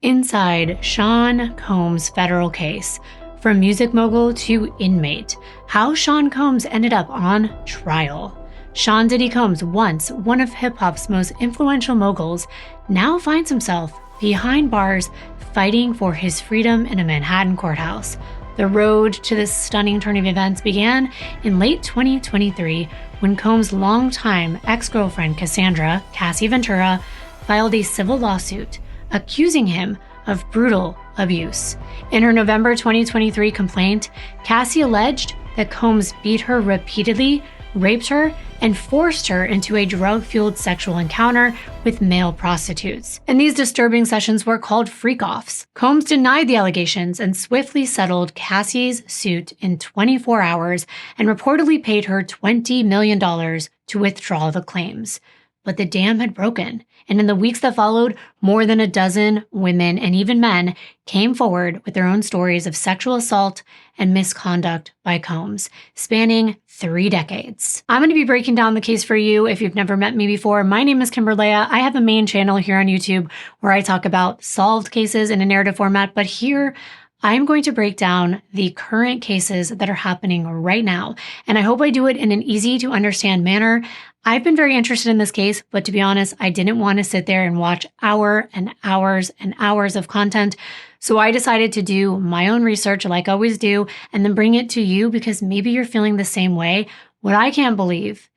Inside Sean Combs' federal case, from music mogul to inmate, how Sean Combs ended up on trial. Sean Diddy Combs, once one of hip-hop's most influential moguls, now finds himself behind bars fighting for his freedom in a Manhattan courthouse. The road to this stunning turn of events began in late 2023 when Combs' longtime ex-girlfriend Cassandra, Cassie Ventura, filed a civil lawsuit accusing him of brutal abuse. In her November 2023 complaint, Cassie alleged that Combs beat her repeatedly, raped her, and forced her into a drug-fueled sexual encounter with male prostitutes. And these disturbing sessions were called freak-offs. Combs denied the allegations and swiftly settled Cassie's suit in 24 hours and reportedly paid her $20 million to withdraw the claims. But the dam had broken, and in the weeks that followed, more than a dozen women and even men came forward with their own stories of sexual assault and misconduct by Combs, spanning 3 decades. I'm going to be breaking down the case for you if you've never met me before. My name is Kimberlea. I have a main channel here on YouTube where I talk about solved cases in a narrative format, but here I'm going to break down the current cases that are happening right now, and I hope I do it in an easy to understand manner. I've been very interested in this case, but to be honest, I didn't want to sit there and watch hours and hours and hours of content. So I decided to do my own research like I always do and then bring it to you because maybe you're feeling the same way. What I can't believe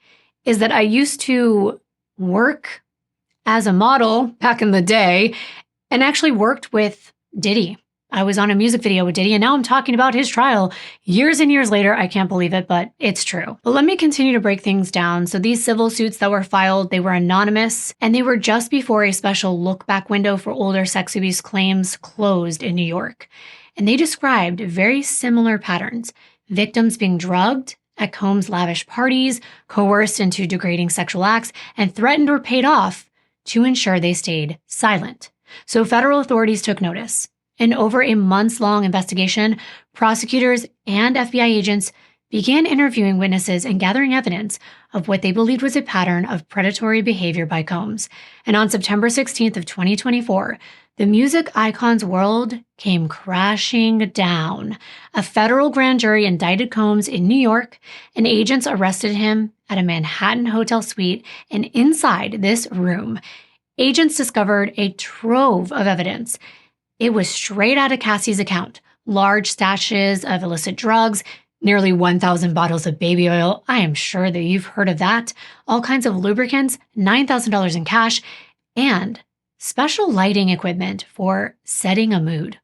is that I used to work as a model back in the day and actually worked with Diddy. I was on a music video with Diddy, and now I'm talking about his trial years and years later. I can't believe it, but it's true. But let me continue to break things down. So these civil suits that were filed, they were anonymous, and they were just before a special look-back window for older sex abuse claims closed in New York. And they described very similar patterns. Victims being drugged at Combs' lavish parties, coerced into degrading sexual acts, and threatened or paid off to ensure they stayed silent. So federal authorities took notice. In over a months-long investigation, prosecutors and FBI agents began interviewing witnesses and gathering evidence of what they believed was a pattern of predatory behavior by Combs. And on September 16th of 2024, the music icon's world came crashing down. A federal grand jury indicted Combs in New York, and agents arrested him at a Manhattan hotel suite. And inside this room, agents discovered a trove of evidence. It was straight out of Cassie's account. Large stashes of illicit drugs, nearly 1,000 bottles of baby oil. I am sure that you've heard of that. All kinds of lubricants, $9,000 in cash, and special lighting equipment for setting a mood.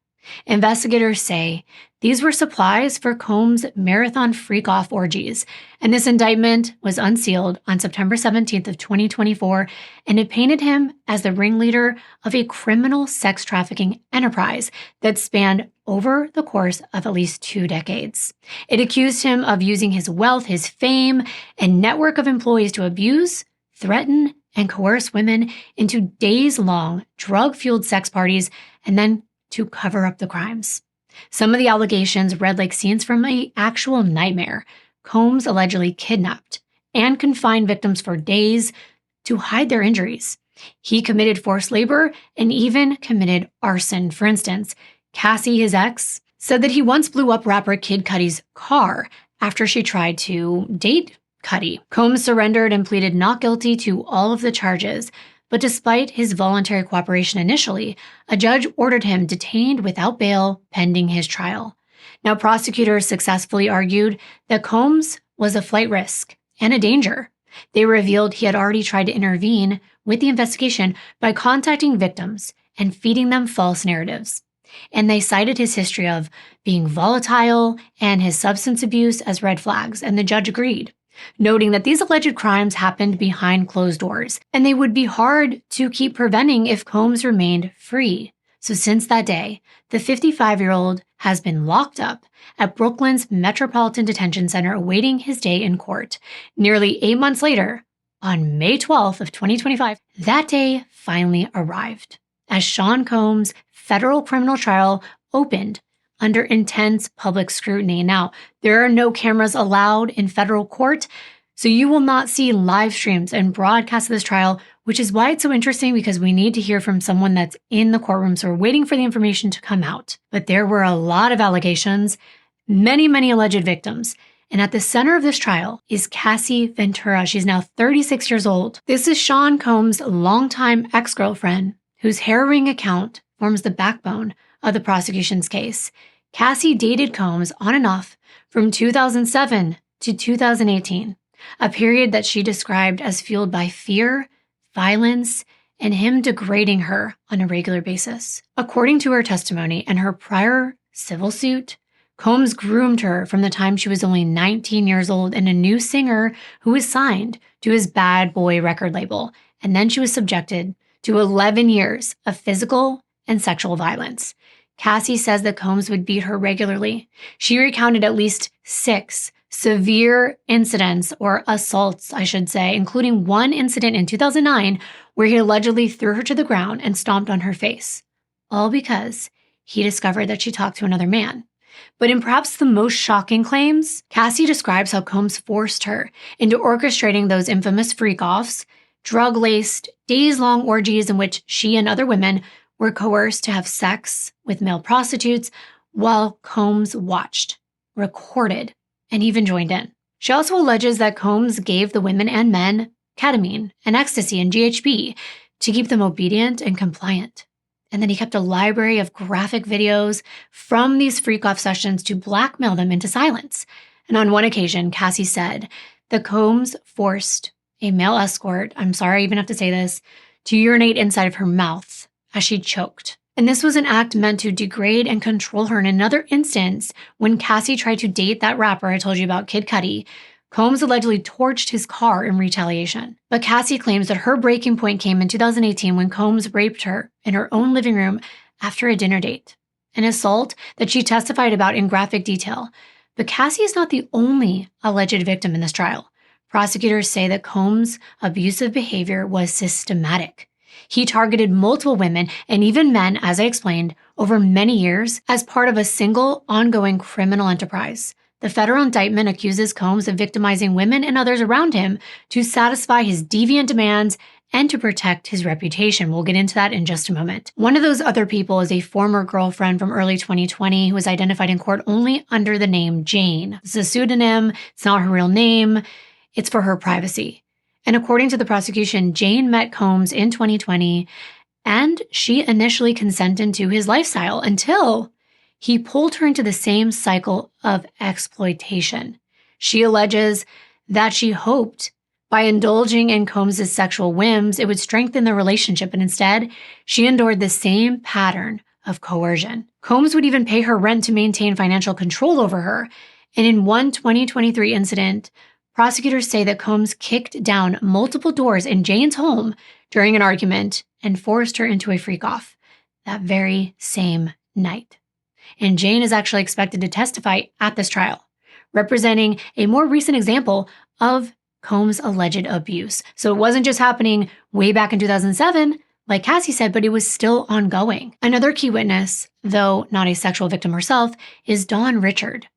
Investigators say these were supplies for Combs' marathon freak-off orgies, and this indictment was unsealed on September 17th of 2024, and it painted him as the ringleader of a criminal sex trafficking enterprise that spanned over the course of at least 2 decades. It accused him of using his wealth, his fame, and network of employees to abuse, threaten, and coerce women into days-long drug-fueled sex parties, and then to cover up the crimes. Some of the allegations read like scenes from an actual nightmare. Combs allegedly kidnapped and confined victims for days to hide their injuries. He committed forced labor and even committed arson. For instance, Cassie, his ex, said that he once blew up rapper Kid Cudi's car after she tried to date Cudi. Combs surrendered and pleaded not guilty to all of the charges. But despite his voluntary cooperation initially, a judge ordered him detained without bail pending his trial. Now, prosecutors successfully argued that Combs was a flight risk and a danger. They revealed he had already tried to intervene with the investigation by contacting victims and feeding them false narratives. And they cited his history of being volatile and his substance abuse as red flags, and the judge agreed, noting that these alleged crimes happened behind closed doors, and they would be hard to keep preventing if Combs remained free. So since that day, the 55-year-old has been locked up at Brooklyn's Metropolitan Detention Center awaiting his day in court. Nearly 8 months later, on May 12th of 2025, that day finally arrived, as Sean Combs' federal criminal trial opened under intense public scrutiny. Now, there are no cameras allowed in federal court, so you will not see live streams and broadcasts of this trial which is why it's so interesting because we need to hear from someone that's in the courtroom, so we're waiting for the information to come out. But there were a lot of allegations, many alleged victims. And at the center of this trial is Cassie Ventura. She's now 36 years old. This is Sean Combs' longtime ex-girlfriend, whose harrowing account forms the backbone of the prosecution's case. Cassie dated Combs on and off from 2007 to 2018, a period that she described as fueled by fear, violence, and him degrading her on a regular basis. According to her testimony and her prior civil suit, Combs groomed her from the time she was only 19 years old and a new singer who was signed to his Bad Boy record label, and then she was subjected to 11 years of physical and sexual violence. Cassie says that Combs would beat her regularly. She recounted at least 6 severe incidents, or assaults, I should say, including one incident in 2009 where he allegedly threw her to the ground and stomped on her face, all because he discovered that she talked to another man. But in perhaps the most shocking claims, Cassie describes how Combs forced her into orchestrating those infamous freak-offs, drug-laced, days-long orgies in which she and other women were coerced to have sex with male prostitutes while Combs watched, recorded, and even joined in. She also alleges that Combs gave the women and men ketamine and ecstasy and GHB to keep them obedient and compliant. And then he kept a library of graphic videos from these freak-off sessions to blackmail them into silence. And on one occasion, Cassie said that Combs forced a male escort, I'm sorry I even have to say this, to urinate inside of her mouth as she choked. And this was an act meant to degrade and control her. In another instance, when Cassie tried to date that rapper I told you about, Kid Cudi, Combs allegedly torched his car in retaliation. But Cassie claims that her breaking point came in 2018 when Combs raped her in her own living room after a dinner date, an assault that she testified about in graphic detail. But Cassie is not the only alleged victim in this trial. Prosecutors say that Combs' abusive behavior was systematic. He targeted multiple women and even men, as I explained, over many years as part of a single ongoing criminal enterprise. The federal indictment accuses Combs of victimizing women and others around him to satisfy his deviant demands and to protect his reputation. We'll get into that in just a moment. One of those other people is a former girlfriend from early 2020 who was identified in court only under the name Jane. It's a pseudonym. It's not her real name. It's for her privacy. And according to the prosecution, Jane met Combs in 2020, and she initially consented to his lifestyle until he pulled her into the same cycle of exploitation. She alleges that she hoped by indulging in Combs' sexual whims, it would strengthen the relationship, and instead, she endured the same pattern of coercion. Combs would even pay her rent to maintain financial control over her. And in one 2023 incident, prosecutors say that Combs kicked down multiple doors in Jane's home during an argument and forced her into a freak-off that very same night. And Jane is actually expected to testify at this trial, representing a more recent example of Combs' alleged abuse. So it wasn't just happening way back in 2007, like Cassie said, but it was still ongoing. Another key witness, though not a sexual victim herself, is Dawn Richard.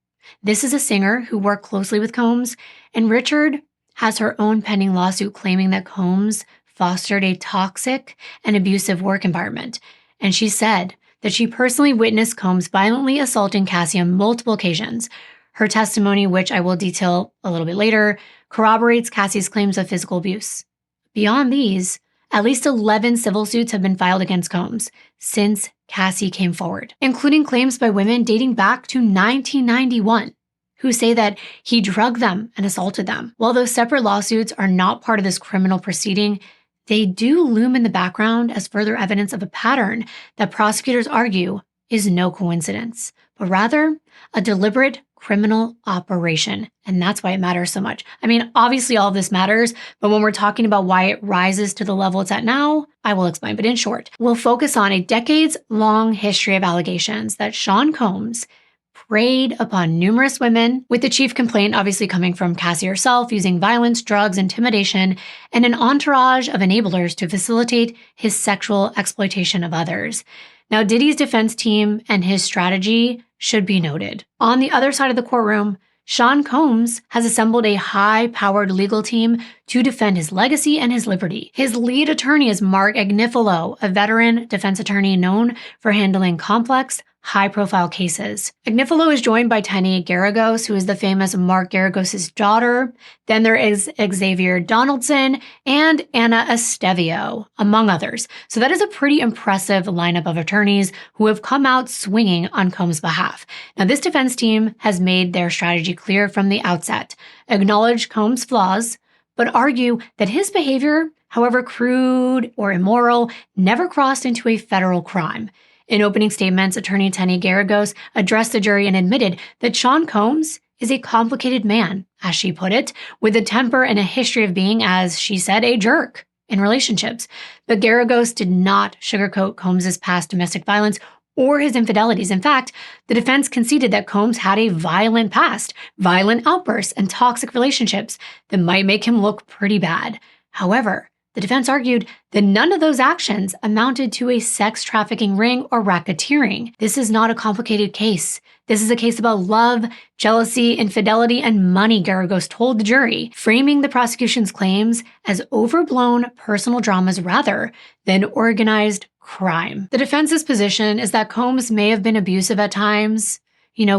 This is a singer who worked closely with Combs, and Richard has her own pending lawsuit claiming that Combs fostered a toxic and abusive work environment. And she said that she personally witnessed Combs violently assaulting Cassie on multiple occasions. Her testimony, which I will detail a little bit later, corroborates Cassie's claims of physical abuse. Beyond these, at least 11 civil suits have been filed against Combs since Cassie came forward, including claims by women dating back to 1991, who say that he drugged them and assaulted them. While those separate lawsuits are not part of this criminal proceeding, they do loom in the background as further evidence of a pattern that prosecutors argue is no coincidence, but rather a deliberate criminal operation. And that's why it matters so much. I mean, obviously all of this matters, but when we're talking about why it rises to the level it's at now, I will explain. But in short, we'll focus on a decades-long history of allegations that Sean Combs preyed upon numerous women, with the chief complaint obviously coming from Cassie herself, using violence, drugs, intimidation, and an entourage of enablers to facilitate his sexual exploitation of others. Now, Diddy's defense team and his strategy should be noted. On the other side of the courtroom, Sean Combs has assembled a high-powered legal team to defend his legacy and his liberty. His lead attorney is Mark Agnifilo, a veteran defense attorney known for handling complex, high-profile cases. Agnifilo is joined by Tani Garagos, who is the famous Mark Garagos' daughter. Then there is Xavier Donaldson and Anna Estevio, among others. So that is a pretty impressive lineup of attorneys who have come out swinging on Combs' behalf. Now, this defense team has made their strategy clear from the outset, acknowledge Combs' flaws, but argue that his behavior, however crude or immoral, never crossed into a federal crime. In opening statements, attorney Tani Garagos addressed the jury and admitted that Sean Combs is a complicated man, as she put it, with a temper and a history of being, as she said, a jerk in relationships. But Garagos did not sugarcoat Combs' past domestic violence or his infidelities. In fact, the defense conceded that Combs had a violent past, violent outbursts, and toxic relationships that might make him look pretty bad. However, the defense argued that none of those actions amounted to a sex trafficking ring or racketeering. This is not a complicated case. This is a case about love, jealousy, infidelity, and money, Garagos told the jury, framing the prosecution's claims as overblown personal dramas rather than organized crime. The defense's position is that Combs may have been abusive at times,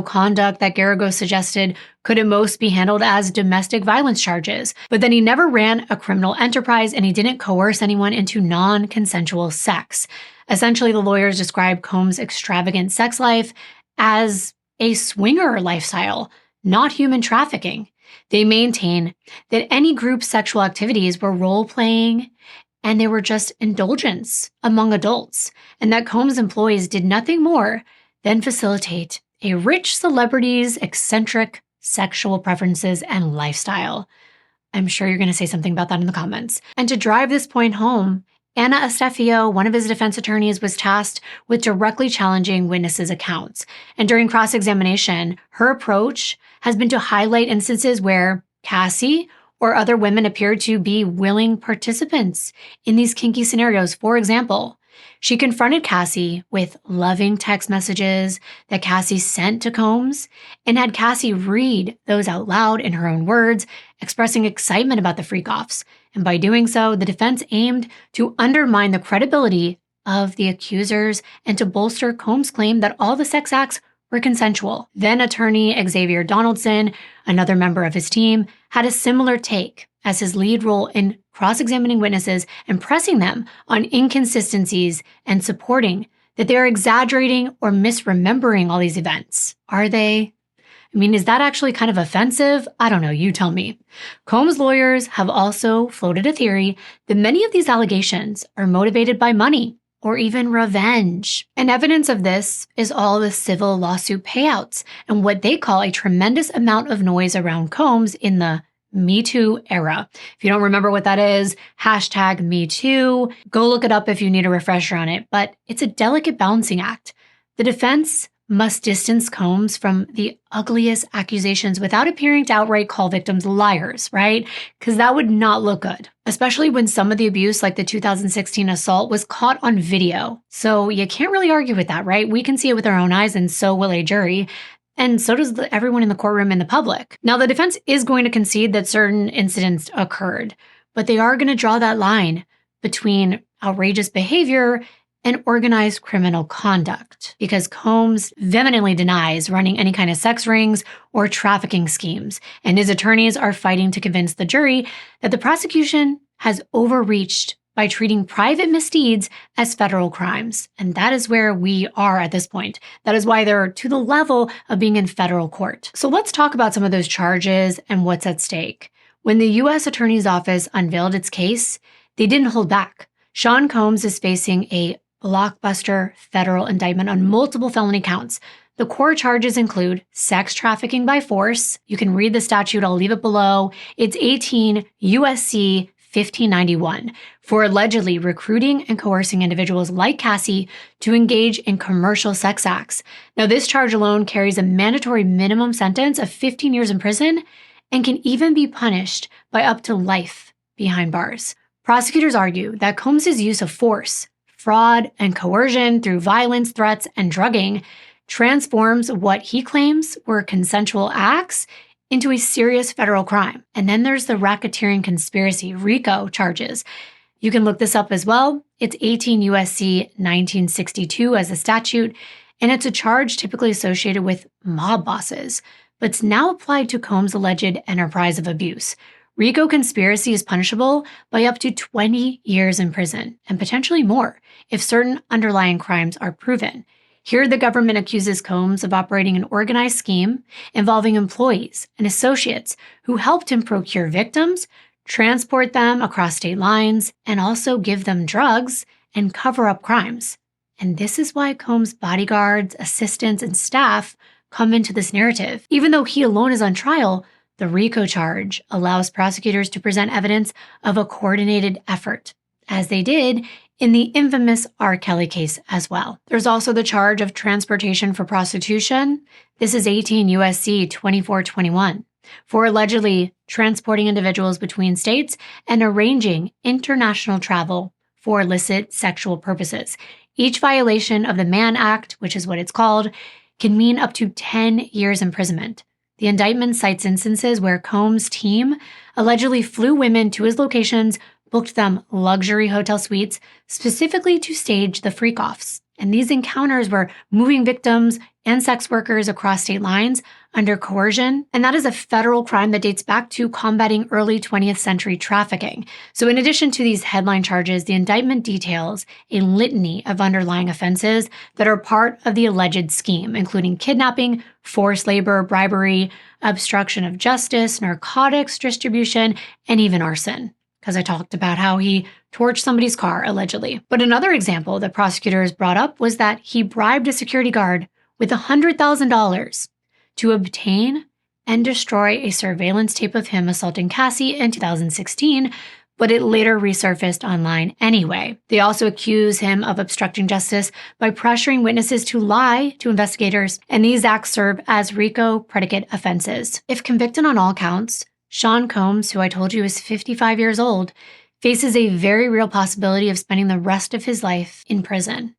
conduct that Garagos suggested could at most be handled as domestic violence charges. But then he never ran a criminal enterprise and he didn't coerce anyone into non-consensual sex. Essentially, the lawyers described Combs' extravagant sex life as a swinger lifestyle, not human trafficking. They maintain that any group sexual activities were role-playing and they were just indulgence among adults, and that Combs' employees did nothing more than facilitate a rich celebrity's eccentric sexual preferences and lifestyle. I'm sure you're going to say something about that in the comments. And to drive this point home, Anna Estefio, one of his defense attorneys, was tasked with directly challenging witnesses' accounts. And during cross-examination, her approach has been to highlight instances where Cassie or other women appeared to be willing participants in these kinky scenarios. For example, she confronted Cassie with loving text messages that Cassie sent to Combs and had Cassie read those out loud in her own words, expressing excitement about the freak-offs. And by doing so, the defense aimed to undermine the credibility of the accusers and to bolster Combs' claim that all the sex acts were consensual. Then attorney Xavier Donaldson, another member of his team, had a similar take as his lead role in cross-examining witnesses and pressing them on inconsistencies and supporting that they are exaggerating or misremembering all these events. Are they? Is that actually kind of offensive? I don't know, you tell me. Combs' lawyers have also floated a theory that many of these allegations are motivated by money or even revenge. And evidence of this is all the civil lawsuit payouts and what they call a tremendous amount of noise around Combs in the Me Too era. If you don't remember what that is, hashtag Me Too. Go look it up if you need a refresher on it, but it's a delicate balancing act. The defense must distance Combs from the ugliest accusations without appearing to outright call victims liars, right? Because that would not look good, especially when some of the abuse, like the 2016 assault, was caught on video. So you can't really argue with that, right? We can see it with our own eyes, and so will a jury. And so does everyone in the courtroom and the public. Now, the defense is going to concede that certain incidents occurred, but they are going to draw that line between outrageous behavior and organized criminal conduct, because Combs vehemently denies running any kind of sex rings or trafficking schemes, and his attorneys are fighting to convince the jury that the prosecution has overreached by treating private misdeeds as federal crimes. And that is where we are at this point. That is why they're to the level of being in federal court. So let's talk about some of those charges and what's at stake. When the U.S. Attorney's Office unveiled its case, they didn't hold back. Sean Combs is facing a blockbuster federal indictment on multiple felony counts. The core charges include sex trafficking by force. You can read the statute, I'll leave it below. It's 18 U.S.C. 1591 for allegedly recruiting and coercing individuals like Cassie to engage in commercial sex acts. Now, this charge alone carries a mandatory minimum sentence of 15 years in prison and can even be punished by up to life behind bars. Prosecutors argue that Combs' use of force, fraud, and coercion through violence, threats, and drugging transforms what he claims were consensual acts into a serious federal crime. And then there's the racketeering conspiracy, RICO charges. You can look this up as well. It's 18 U.S.C. 1962 as a statute, and it's a charge typically associated with mob bosses, but it's now applied to Combs' alleged enterprise of abuse. RICO conspiracy is punishable by up to 20 years in prison, and potentially more, if certain underlying crimes are proven. Here, the government accuses Combs of operating an organized scheme involving employees and associates who helped him procure victims, transport them across state lines, and also give them drugs and cover up crimes. And this is why Combs' bodyguards, assistants, and staff come into this narrative. Even though he alone is on trial, the RICO charge allows prosecutors to present evidence of a coordinated effort, as they did in the infamous R. Kelly case as well. There's also the charge of transportation for prostitution. This is 18 U.S.C. 2421, for allegedly transporting individuals between states and arranging international travel for illicit sexual purposes. Each violation of the Mann Act, which is what it's called, can mean up to 10 years imprisonment. The indictment cites instances where Combs' team allegedly flew women to his locations, booked them luxury hotel suites, specifically to stage the freak-offs. And these encounters were moving victims and sex workers across state lines under coercion. And that is a federal crime that dates back to combating early 20th century trafficking. So in addition to these headline charges, the indictment details a litany of underlying offenses that are part of the alleged scheme, including kidnapping, forced labor, bribery, obstruction of justice, narcotics distribution, and even arson. Because I talked about how he torched somebody's car, allegedly. But another example that prosecutors brought up was that he bribed a security guard with $100,000 to obtain and destroy a surveillance tape of him assaulting Cassie in 2016, but it later resurfaced online anyway. They also accuse him of obstructing justice by pressuring witnesses to lie to investigators, and these acts serve as RICO predicate offenses. If convicted on all counts, Sean Combs, who I told you is 55 years old, faces a very real possibility of spending the rest of his life in prison.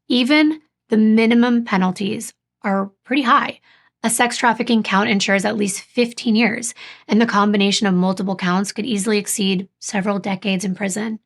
Even the minimum penalties are pretty high. A sex trafficking count ensures at least 15 years, and the combination of multiple counts could easily exceed several decades in prison.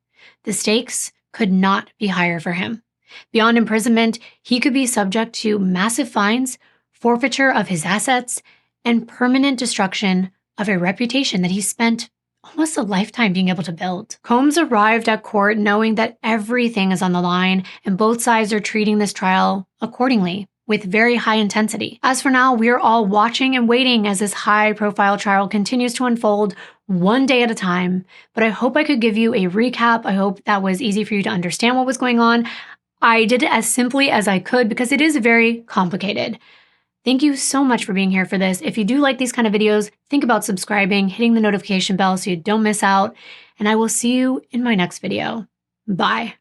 The stakes could not be higher for him. Beyond imprisonment, he could be subject to massive fines, forfeiture of his assets, and permanent destruction of a reputation that he spent almost a lifetime being able to build. Combs arrived at court knowing that everything is on the line, and both sides are treating this trial accordingly, with very high intensity. As for now, we are all watching and waiting as this high-profile trial continues to unfold one day at a time. But I hope I could give you a recap. I hope that was easy for you to understand what was going on. I did it as simply as I could because it is very complicated. Thank you so much for being here for this. If you do like these kind of videos, think about subscribing, hitting the notification bell so you don't miss out, and I will see you in my next video. Bye.